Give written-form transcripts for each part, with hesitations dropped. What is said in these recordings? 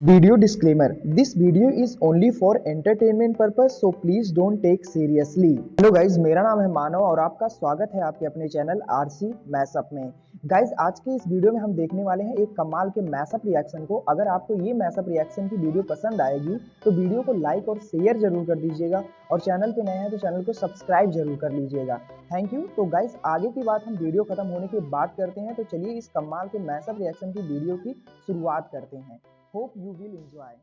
Video disclaimer: This video is only for entertainment purpose, so please don't take seriously. Hello guys, मेरा नाम है मानव और आपका स्वागत है आपके अपने चैनल आरसी मैशअप में। गाइज, आज के इस वीडियो में हम देखने वाले हैं एक कमाल के मैशअप रिएक्शन को। अगर आपको ये मैशअप रिएक्शन की वीडियो पसंद आएगी तो वीडियो को लाइक और शेयर जरूर कर दीजिएगा और चैनल पे नए हैं तो चैनल को सब्सक्राइब जरूर कर लीजिएगा। Thank you. तो गाइज, आगे की बात हम वीडियो खत्म होने के बाद करते हैं, तो चलिए इस कमाल के मैशअप रिएक्शन की वीडियो की शुरुआत करते हैं। Hope you will enjoy.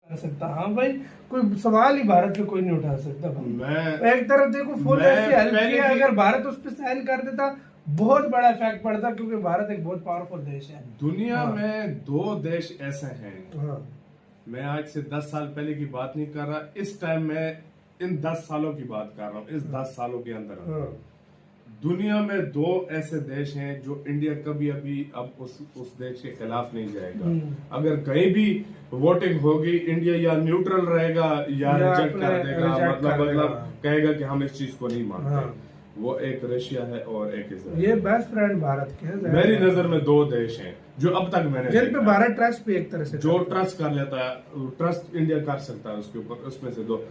कर सकता। हाँ भाई, कोई सवाल ही भारत में कोई नहीं उठा सकता। मैं एक तरफ देखो फुल ऐसी हेल्प किया, अगर भारत उस पर साइन कर देता बहुत बड़ा इफेक्ट पड़ता, क्योंकि भारत एक बहुत पावरफुल देश है। दुनिया में दो देश ऐसे हैं। मैं आज से 10 साल पहले की बात नहीं कर रहा, इस टाइम में इन 10 सालों की बात कर रहा हूँ। इस 10 सालों के अंदर दुनिया में दो ऐसे देश हैं जो इंडिया कभी अभी अब उस देश के खिलाफ नहीं जाएगा। अगर कहीं भी वोटिंग होगी, इंडिया या न्यूट्रल रहेगा या रिजेक्ट कर देगा, मतलब कहेगा कि हम इस चीज को नहीं मानते। वो एक रशिया है और एक इजराइल। ये बेस्ट फ्रेंड भारत के हैं। मेरी नजर में दो देश हैं जो अब तक मैंने जिन पे भारत ट्रस्ट पे एक तरह से जो ट्रस्ट कर लेता है, ट्रस्ट इंडिया कर सकता है उसके ऊपर। उसमें से दो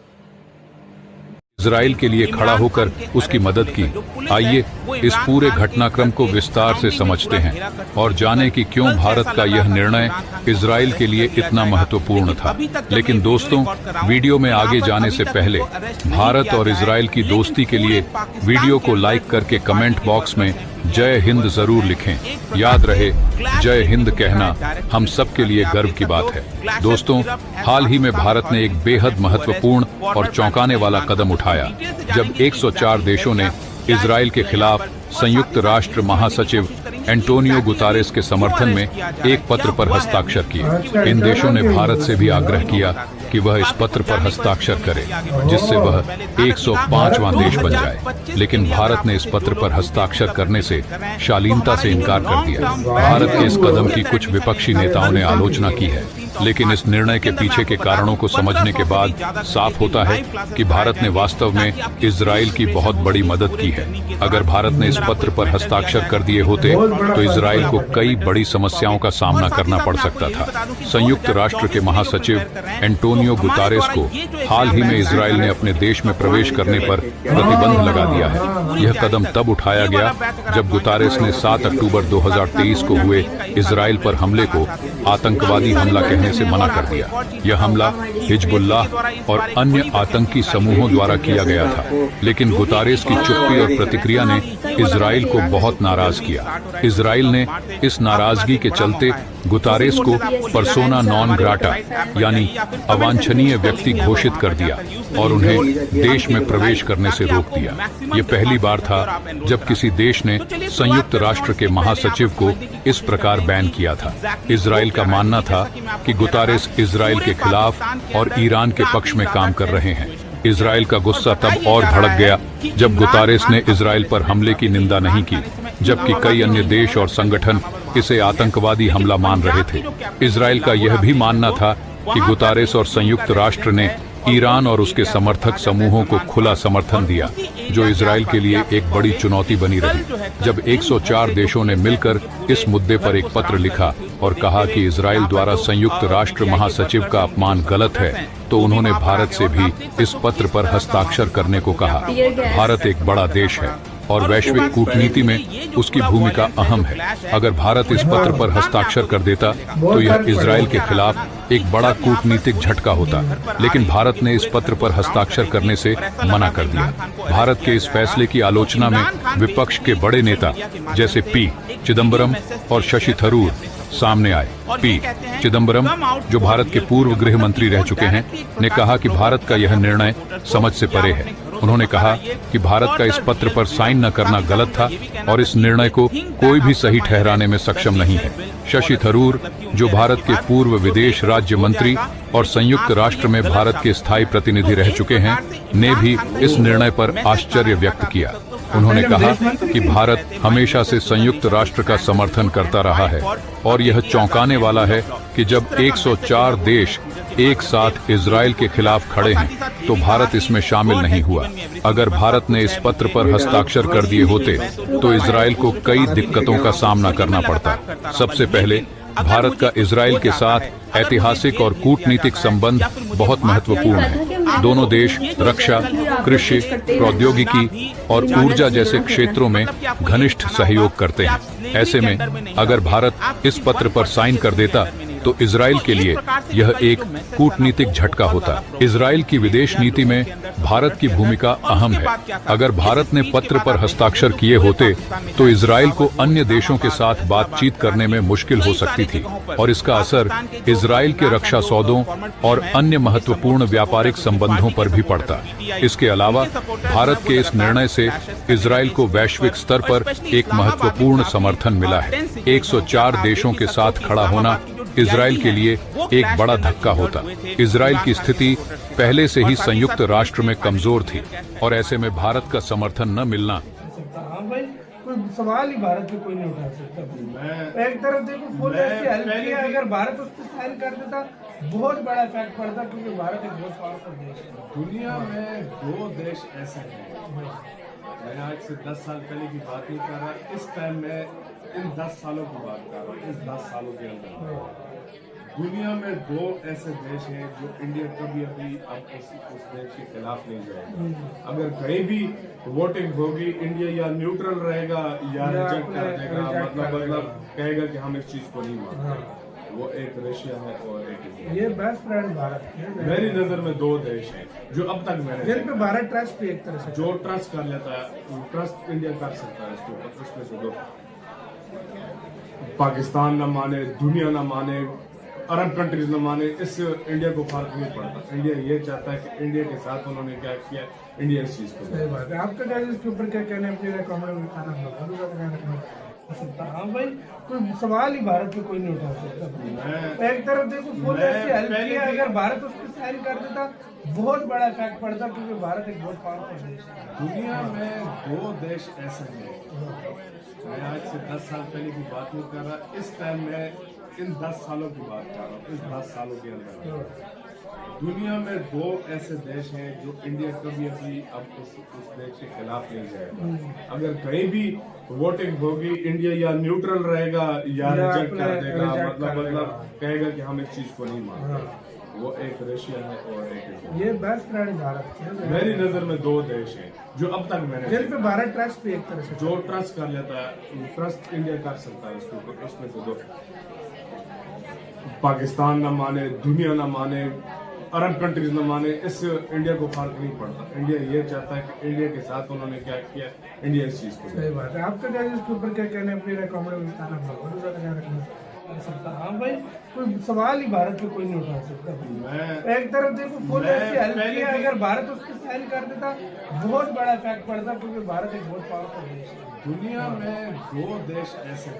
इजराइल के लिए खड़ा होकर उसकी मदद की। आइए इस पूरे घटनाक्रम को विस्तार से समझते हैं और जानें कि क्यों भारत का यह निर्णय इजराइल के लिए इतना महत्वपूर्ण था। लेकिन दोस्तों, वीडियो में आगे जाने से पहले भारत और इजराइल की दोस्ती के लिए वीडियो को लाइक करके कमेंट बॉक्स में जय हिंद जरूर लिखें। याद रहे, जय हिंद कहना हम सब के लिए गर्व की बात है। दोस्तों, हाल ही में भारत ने एक बेहद महत्वपूर्ण और चौंकाने वाला कदम उठाया जब 104 देशों ने इजराइल के खिलाफ संयुक्त राष्ट्र महासचिव एंटोनियो गुतारेस के समर्थन में एक पत्र पर हस्ताक्षर किए। इन देशों ने भारत से भी आग्रह किया कि वह इस पत्र पर हस्ताक्षर करे, जिससे वह 105वां देश बन जाए। लेकिन भारत ने इस पत्र पर हस्ताक्षर करने से शालीनता से इनकार कर दिया। भारत के इस कदम की कुछ विपक्षी नेताओं ने आलोचना की है, लेकिन इस निर्णय के पीछे के कारणों को समझने के बाद साफ होता है कि भारत ने वास्तव में इजराइल की बहुत बड़ी मदद की है। अगर भारत ने इस पत्र पर हस्ताक्षर कर दिए होते तो इजराइल को कई बड़ी समस्याओं का सामना करना पड़ सकता था। संयुक्त राष्ट्र के महासचिव एंटोनियो गुतारेस को हाल ही में इजराइल ने अपने देश में प्रवेश करने पर प्रतिबंध लगा दिया है। यह कदम तब उठाया गया जब गुतारेस ने 7 अक्टूबर 2023 को हुए इजराइल पर हमले को आतंकवादी हमला कहने से मना कर दिया। यह हमला हिजबुल्लाह और अन्य आतंकी समूहों द्वारा किया गया था, लेकिन गुतारेस की चुप्पी और प्रतिक्रिया ने इजराइल को बहुत नाराज किया। इजराइल ने इस नाराजगी के चलते गुतारेस को पर्सोना नॉन ग्राटा यानी अवांछनीय व्यक्ति घोषित कर दिया और उन्हें देश में प्रवेश करने से रोक दिया। ये पहली बार था जब किसी देश ने संयुक्त राष्ट्र के महासचिव को इस प्रकार बैन किया था। इजराइल का मानना था कि गुतारेस इजराइल के खिलाफ और ईरान के पक्ष में काम कर रहे हैं। इजराइल का गुस्सा तब और भड़क गया जब गुतारेस ने इजराइल पर हमले की निंदा नहीं की, जबकि कई अन्य देश और संगठन इसे आतंकवादी हमला मान रहे थे। इजराइल का यह भी मानना था कि गुतारेस और संयुक्त राष्ट्र ने ईरान और उसके समर्थक समूहों को खुला समर्थन दिया, जो इजराइल के लिए एक बड़ी चुनौती बनी रही। जब 104 देशों ने मिलकर इस मुद्दे पर एक पत्र लिखा और कहा कि इजराइल द्वारा संयुक्त राष्ट्र महासचिव का अपमान गलत है, तो उन्होंने भारत से भी इस पत्र पर हस्ताक्षर करने को कहा। भारत एक बड़ा देश है और वैश्विक कूटनीति में उसकी भूमिका अहम है। अगर भारत इस पत्र पर हस्ताक्षर कर देता तो यह इजराइल के खिलाफ एक बड़ा कूटनीतिक झटका होता, लेकिन भारत ने इस पत्र पर हस्ताक्षर करने से मना कर दिया। भारत के इस फैसले की आलोचना में विपक्ष के बड़े नेता जैसे पी चिदम्बरम और शशि थरूर सामने आए। पी चिदम्बरम, जो भारत के पूर्व गृह मंत्री रह चुके हैं, ने कहा कि भारत का यह निर्णय समझ से परे है। उन्होंने कहा कि भारत का इस पत्र पर साइन न करना गलत था और इस निर्णय को कोई भी सही ठहराने में सक्षम नहीं है। शशि थरूर, जो भारत के पूर्व विदेश राज्य मंत्री और संयुक्त राष्ट्र में भारत के स्थायी प्रतिनिधि रह चुके हैं, ने भी इस निर्णय पर आश्चर्य व्यक्त किया। उन्होंने कहा कि भारत हमेशा से संयुक्त राष्ट्र का समर्थन करता रहा है और यह चौंकाने वाला है कि जब 104 देश एक साथ इजराइल के खिलाफ खड़े हैं तो भारत इसमें शामिल नहीं हुआ। अगर भारत ने इस पत्र पर हस्ताक्षर कर दिए होते तो इजराइल को कई दिक्कतों का सामना करना पड़ता। सबसे पहले भारत का इजराइल के साथ ऐतिहासिक और कूटनीतिक संबंध बहुत महत्वपूर्ण है। दोनों देश रक्षा, कृषि, प्रौद्योगिकी और ऊर्जा जैसे क्षेत्रों में घनिष्ठ सहयोग करते हैं। ऐसे में अगर भारत इस पत्र पर साइन कर देता तो इजराइल के लिए यह एक कूटनीतिक झटका होता। इजराइल की विदेश नीति में भारत की भूमिका अहम है। अगर भारत ने पत्र पर हस्ताक्षर किए होते तो इजराइल को अन्य देशों के साथ बातचीत करने में मुश्किल हो सकती थी और इसका असर इजराइल के रक्षा सौदों और अन्य महत्वपूर्ण व्यापारिक संबंधों पर भी पड़ता। इसके अलावा भारत के इस निर्णय से इजराइल को वैश्विक स्तर पर एक महत्वपूर्ण समर्थन मिला है। 104 देशों के साथ खड़ा होना इजराइल के लिए एक बड़ा धक्का होता। इजराइल की स्थिति पहले से ही संयुक्त राष्ट्र में कमजोर थी और ऐसे में भारत का समर्थन न मिलना। हाँ भाई, कोई सवाल ही भारत में कोई नहीं उठा सकता। एक तरफ देखो फुल ऐसी हेल्प किया, अगर भारत उस पर साइन कर देता बहुत बड़ा इफेक्ट पड़ता, क्योंकि भारत एक बहुत पावरफुल देश है। दुनिया में 2 देश ऐसे हैं, मैं आज से 10 साल पहले की बात नहीं कर रहा, इस टाइम में इन 10 सालों की बात कर रहा हूँ। इस 10 सालों के अंदर दुनिया में 2 ऐसे देश हैं जो इंडिया कभी अभी अब उस देश के खिलाफ नहीं जाएगा। अगर कहीं भी वोटिंग होगी, इंडिया या न्यूट्रल रहेगा या रिजेक्ट कर देगा, मतलब कहेगा कि हम इस चीज को नहीं मानते। वो एक रशिया है और एक इजराइल। ये बेस्ट फ्रेंड भारत है। मेरी नजर में 2 देश हैं जो अब तक मैंने जिन पे भारत ट्रस्ट पे एक तरह से जो ट्रस्ट कर लेता है, ट्रस्ट इंडिया कर सकता है इसके ऊपर। उसमें से 2, पाकिस्तान न माने, दुनिया न माने, अरब कंट्रीज न माने, इससे इंडिया को फर्क नहीं पड़ता। इंडिया ये चाहता है कि इंडिया के साथ उन्होंने क्या किया, इंडिया इस चीज को। सही बात है। आपका क्या इसके ऊपर क्या कहना है? अपने कमेंट में बताना। हाँ भाई, कोई सवाल ही भारत में कोई नहीं उठा सकता। एक तरफ देखो फुल ऐसी हेल्प किया, अगर भारत उस पर साइन कर देता बहुत बड़ा इफेक्ट पड़ता, क्योंकि भारत एक बहुत पावरफुल देश है। दुनिया में 2 देश ऐसे हैं, मैं आज से 10 साल पहले की बात नहीं कर रहा, इस टाइम में इन 10 सालों की बात कर रहा हूँ। इस 10 सालों के अंदर दुनिया में 2 ऐसे देश हैं जो इंडिया कभी अभी अब उस देश के खिलाफ नहीं जाएगा। अगर कहीं भी वोटिंग होगी, इंडिया या न्यूट्रल रहेगा या रिजेक्ट कर देगा, मतलब कहेगा कि हम इस चीज को नहीं मानते। वो एक रशिया है और एक इजराइल। ये बेस्ट फ्रेंड भारत है। मेरी नजर में 2 देश हैं जो अब तक मैंने जिन पे भारत ट्रस्ट पे एक तरह से जो ट्रस्ट कर लेता है, ट्रस्ट इंडिया कर सकता है इसके ऊपर। उसमें से 2, पाकिस्तान न माने, दुनिया न माने, अरब कंट्रीज न माने, इससे इंडिया को फर्क नहीं पड़ता। इंडिया ये चाहता है कि इंडिया के साथ उन्होंने क्या किया, इंडिया इस चीज को। सही बात है। आपका क्या इसके ऊपर क्या कहना है? अपने कमेंट में बताना। हाँ भाई, कोई सवाल ही भारत में कोई नहीं उठा सकता। एक तरफ देखो फुल ऐसी हेल्प किया, अगर भारत उस पर साइन कर देता बहुत बड़ा इफेक्ट पड़ता, क्योंकि भारत एक बहुत पावरफुल देश है। दुनिया में 2 देश ऐसे हैं,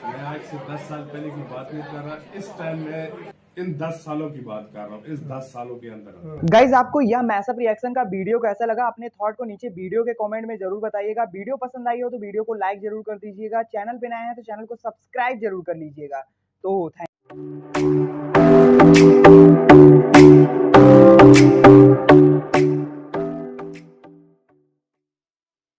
मैं आज से 10 साल पहले की बात नहीं कर रहा, इस टाइम में इन 10 सालों की बात कर रहा हूँ। इस 10 सालों के अंदर गाइज, आपको यह मैसअप रिएक्शन का वीडियो कैसा लगा? अपने थॉट को नीचे वीडियो के कमेंट में जरूर बताइएगा। वीडियो पसंद आई हो तो वीडियो को लाइक जरूर कर दीजिएगा। चैनल पे नए हैं तो चैनल को सब्सक्राइब जरूर कर लीजिएगा। तो थैंक